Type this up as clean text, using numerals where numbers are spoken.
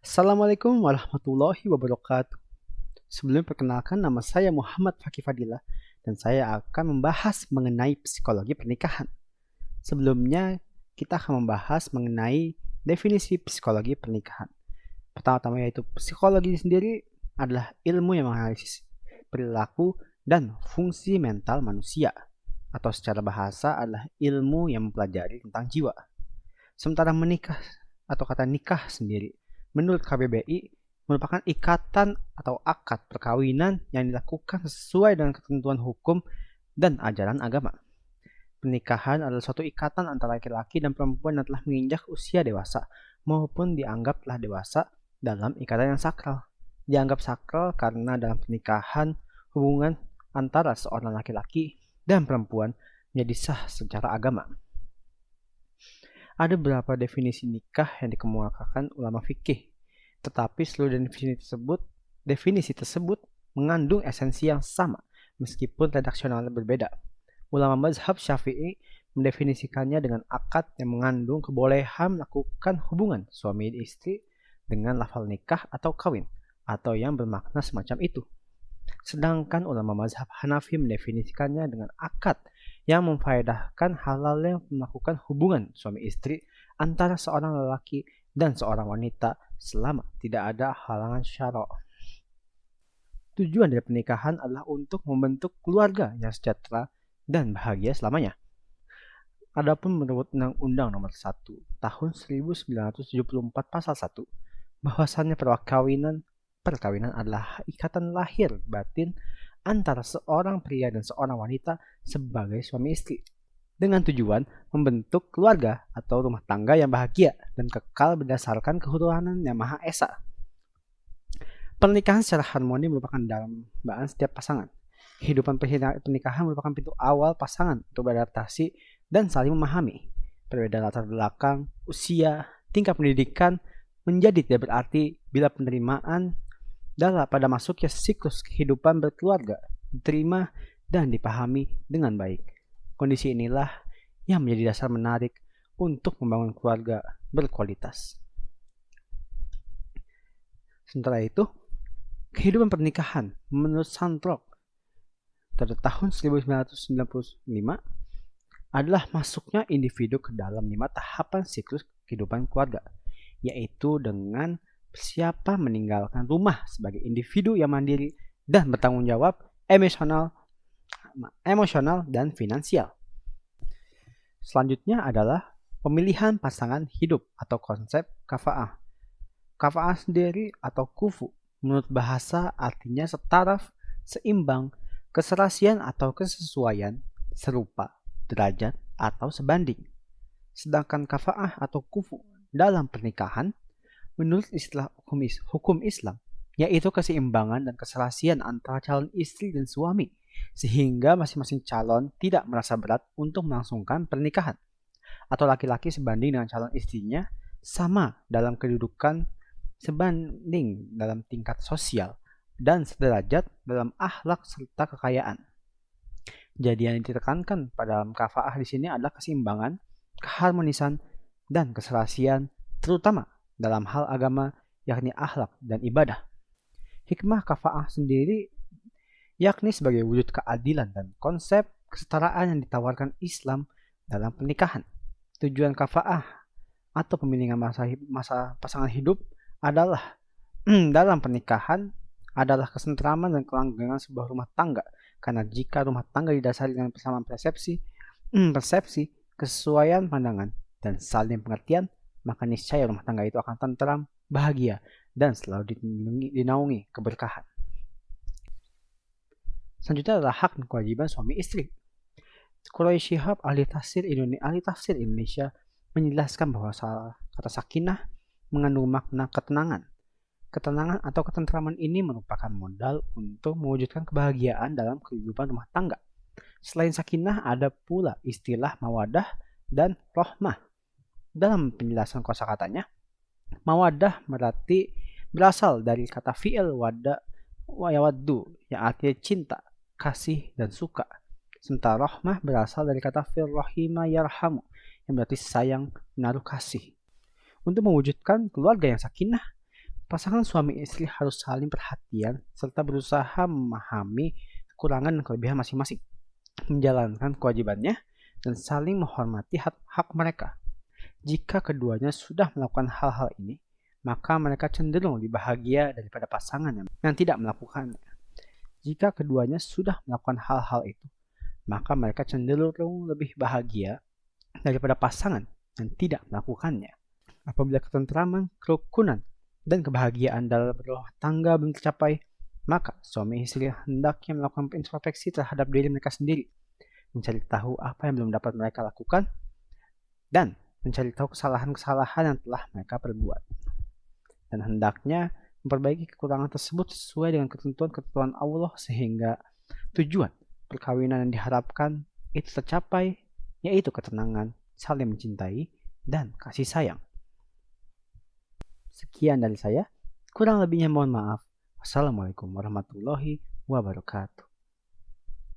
Assalamualaikum warahmatullahi wabarakatuh. Sebelum perkenalkan, nama saya Muhammad Fakih Fadilah dan saya akan membahas mengenai psikologi pernikahan. Sebelumnya, kita akan membahas mengenai definisi psikologi pernikahan. Pertama-tama yaitu psikologi sendiri adalah ilmu yang menganalisis perilaku dan fungsi mental manusia, atau secara bahasa adalah ilmu yang mempelajari tentang jiwa. Sementara menikah atau kata nikah sendiri, menurut KBBI, merupakan ikatan atau akad perkawinan yang dilakukan sesuai dengan ketentuan hukum dan ajaran agama. Pernikahan adalah suatu ikatan antara laki-laki dan perempuan yang telah menginjak usia dewasa maupun dianggap telah dewasa dalam ikatan yang sakral. Dianggap sakral karena dalam pernikahan hubungan antara seorang laki-laki dan perempuan menjadi sah secara agama. Ada beberapa definisi nikah yang dikemukakan ulama fikih, tetapi seluruh definisi tersebut mengandung esensi yang sama, meskipun redaksionalnya berbeda. Ulama mazhab Syafi'i mendefinisikannya dengan akad yang mengandung kebolehan melakukan hubungan suami istri dengan lafal nikah atau kawin, atau yang bermakna semacam itu. Sedangkan ulama mazhab Hanafi mendefinisikannya dengan akad yang memfaedahkan halalnya melakukan hubungan suami istri antara seorang lelaki dan seorang wanita selama tidak ada halangan syara'. Tujuan dari pernikahan adalah untuk membentuk keluarga yang sejahtera dan bahagia selamanya. Adapun menurut Undang-Undang Nomor 1 Tahun 1974 Pasal 1, bahwasannya perkawinan adalah ikatan lahir batin antara seorang pria dan seorang wanita sebagai suami istri, dengan tujuan membentuk keluarga atau rumah tangga yang bahagia dan kekal berdasarkan ketuhanan yang Maha Esa. Pernikahan secara harmoni merupakan dambaan setiap pasangan. Kehidupan pernikahan merupakan pintu awal pasangan untuk beradaptasi dan saling memahami. Perbedaan latar belakang, usia, tingkat pendidikan menjadi tidak berarti bila penerimaan pada masuknya siklus kehidupan berkeluarga diterima dan dipahami dengan baik. Kondisi inilah yang menjadi dasar menarik untuk membangun keluarga berkualitas. Sementara itu, kehidupan pernikahan menurut Sandrock pada tahun 1995 adalah masuknya individu ke dalam 5 tahapan siklus kehidupan keluarga, yaitu dengan siapa meninggalkan rumah sebagai individu yang mandiri dan bertanggung jawab emosional dan finansial. Selanjutnya adalah pemilihan pasangan hidup atau konsep kafa'ah. Kafa'ah sendiri atau kufu menurut bahasa artinya setaraf, seimbang, keserasian atau kesesuaian, serupa, derajat atau sebanding. Sedangkan kafa'ah atau kufu dalam pernikahan menurut istilah hukum Islam, yaitu keseimbangan dan keserasian antara calon istri dan suami, sehingga masing-masing calon tidak merasa berat untuk melangsungkan pernikahan, atau laki-laki sebanding dengan calon istrinya sama dalam kedudukan, sebanding dalam tingkat sosial, dan sederajat dalam akhlak serta kekayaan. Jadi yang ditekankan pada dalam kafa'ah di sini adalah keseimbangan, keharmonisan, dan keserasian, terutama dalam hal agama, yakni akhlak dan ibadah. Hikmah kafa'ah sendiri yakni sebagai wujud keadilan dan konsep kesetaraan yang ditawarkan Islam dalam pernikahan. Tujuan kafa'ah atau pemilihan masa pasangan hidup adalah dalam pernikahan adalah kesentraman dan kelanggengan sebuah rumah tangga, karena jika rumah tangga didasari dengan persamaan persepsi, kesesuaian pandangan, dan saling pengertian, maka niscaya rumah tangga itu akan tentram, bahagia, dan selalu dinaungi keberkahan. Selanjutnya adalah hak dan kewajiban suami istri. Quraisy Shihab ahli tafsir Indonesia menjelaskan bahwa kata sakinah mengandung makna ketenangan. Ketenangan atau ketentraman ini merupakan modal untuk mewujudkan kebahagiaan dalam kehidupan rumah tangga. Selain sakinah, ada pula istilah mawadah dan rohmah. Dalam penjelasan kosakatanya, mawadah berasal dari kata fi'il yawaddu yang artinya cinta, kasih, dan suka. Sementara rohmah berasal dari kata fi'il rohima yarhamu yang berarti sayang, menaruh kasih. Untuk mewujudkan keluarga yang sakinah, Pasangan suami istri harus saling perhatian serta berusaha memahami kekurangan dan kelebihan masing-masing, menjalankan kewajibannya, dan saling menghormati hak-hak mereka. Jika keduanya sudah melakukan hal-hal ini, maka mereka cenderung lebih bahagia daripada pasangan yang tidak melakukannya. Jika keduanya sudah melakukan hal-hal itu, maka mereka cenderung lebih bahagia daripada pasangan yang tidak melakukannya. Apabila ketentraman, kerukunan, dan kebahagiaan dalam berumah tangga belum tercapai, maka suami istri hendaknya melakukan introspeksi terhadap diri mereka sendiri, mencari tahu apa yang belum dapat mereka lakukan, dan mencari tahu kesalahan-kesalahan yang telah mereka perbuat. Dan hendaknya memperbaiki kekurangan tersebut sesuai dengan ketentuan-ketentuan Allah sehingga tujuan perkawinan yang diharapkan itu tercapai, yaitu ketenangan, saling mencintai, dan kasih sayang. Sekian dari saya, kurang lebihnya mohon maaf. Wassalamualaikum warahmatullahi wabarakatuh.